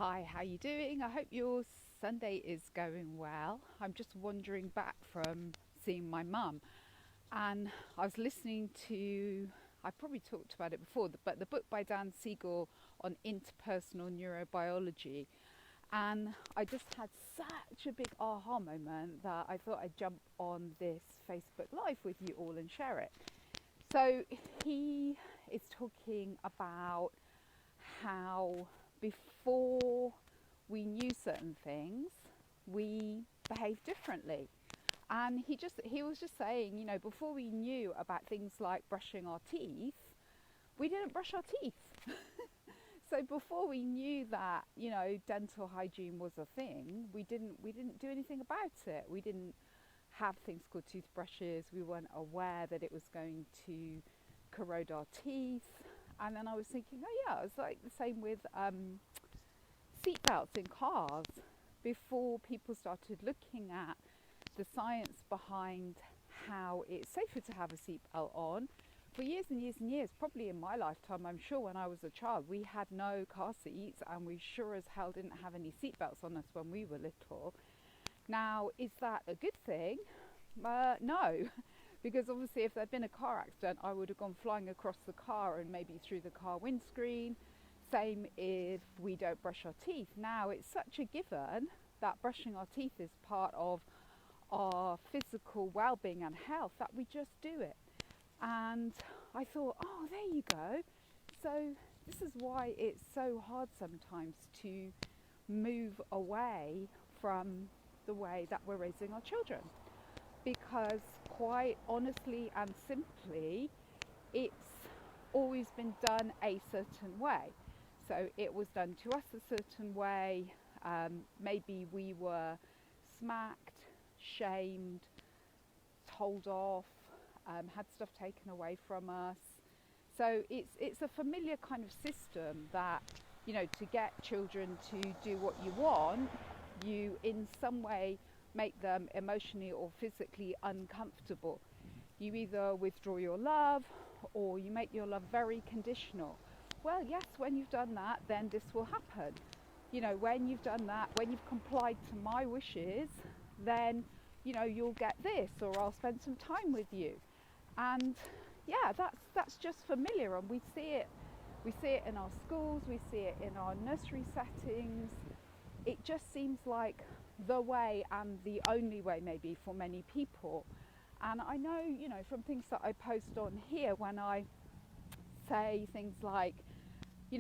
Hi, how you doing? I hope your Sunday is going well. I'm just wandering back from seeing my mum, and I was listening to, I probably talked about it before, but the book by Dan Siegel on interpersonal neurobiology. And I just had such a big aha moment that I thought I'd jump on this Facebook Live with you all and share it. So he is talking about how before we knew certain things, we behaved differently. And he was just saying, before we knew about things like brushing our teeth, we didn't brush our teeth. So before we knew that, dental hygiene was a thing, we didn't do anything about it. We didn't have things called toothbrushes. We weren't aware that it was going to corrode our teeth. And then I was thinking, oh yeah, it's like the same with seatbelts in cars. Before people started looking at the science behind how it's safer to have a seatbelt on, for years and years and years, probably in my lifetime, I'm sure when I was a child, we had no car seats and we sure as hell didn't have any seatbelts on us when we were little. Now, is that a good thing? No, because obviously if there'd been a car accident, I would have gone flying across the car and maybe through the car windscreen. Same if we don't brush our teeth. Now, it's such a given that brushing our teeth is part of our physical well-being and health that we just do it. And I thought, oh, there you go. So this is why it's so hard sometimes to move away from the way that we're raising our children. Because quite honestly and simply, it's always been done a certain way. So it was done to us a certain way. Maybe we were smacked, shamed, told off, had stuff taken away from us. So it's a familiar kind of system that, to get children to do what you want, you in some way make them emotionally or physically uncomfortable. You either withdraw your love or you make your love very conditional. Well, yes, when you've done that, then this will happen. When you've done that, when you've complied to my wishes, then, you'll get this, or I'll spend some time with you. And yeah, that's just familiar, and we see it in our schools, we see it in our nursery settings. It just seems like the way and the only way maybe for many people. And I know, from things that I post on here, when I say things like,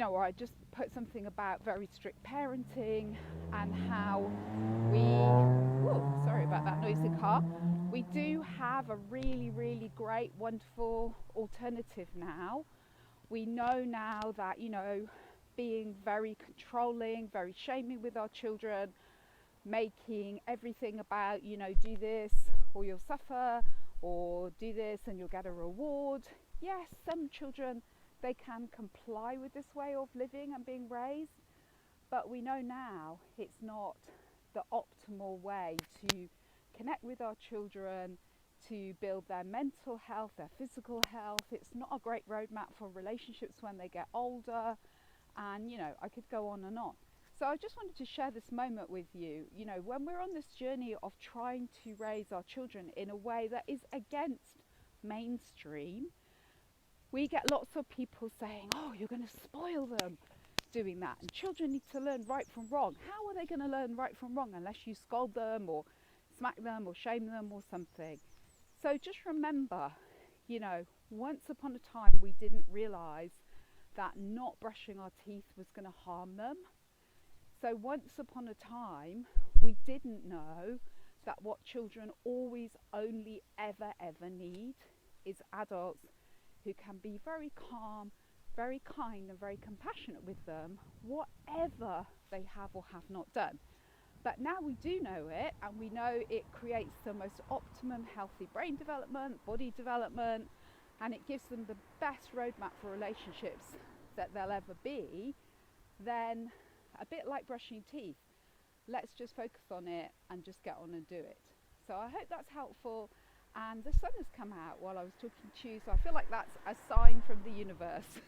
or I just put something about very strict parenting and how sorry about that noisy car. We do have a really, really great, wonderful alternative now. We know now that, being very controlling, very shaming with our children, making everything about, do this or you'll suffer, or do this and you'll get a reward. Yes, some children, they can comply with this way of living and being raised, but we know now it's not the optimal way to connect with our children, to build their mental health, their physical health. It's not a great roadmap for relationships when they get older, and I could go on and on. So I just wanted to share this moment with you. When we're on this journey of trying to raise our children in a way that is against mainstream, we get lots of people saying, oh, you're going to spoil them doing that, and children need to learn right from wrong. How are they going to learn right from wrong unless you scold them or smack them or shame them or something? So just remember, once upon a time we didn't realize that not brushing our teeth was going to harm them. So once upon a time we didn't know that what children always, only, ever need is adults who can be very calm, very kind and very compassionate with them, whatever they have or have not done. But now we do know it, and we know it creates the most optimum healthy brain development, body development, and it gives them the best roadmap for relationships that they'll ever be. Then, a bit like brushing teeth, let's just focus on it and just get on and do it. So I hope that's helpful. And the sun has come out while I was talking to you, so I feel like that's a sign from the universe.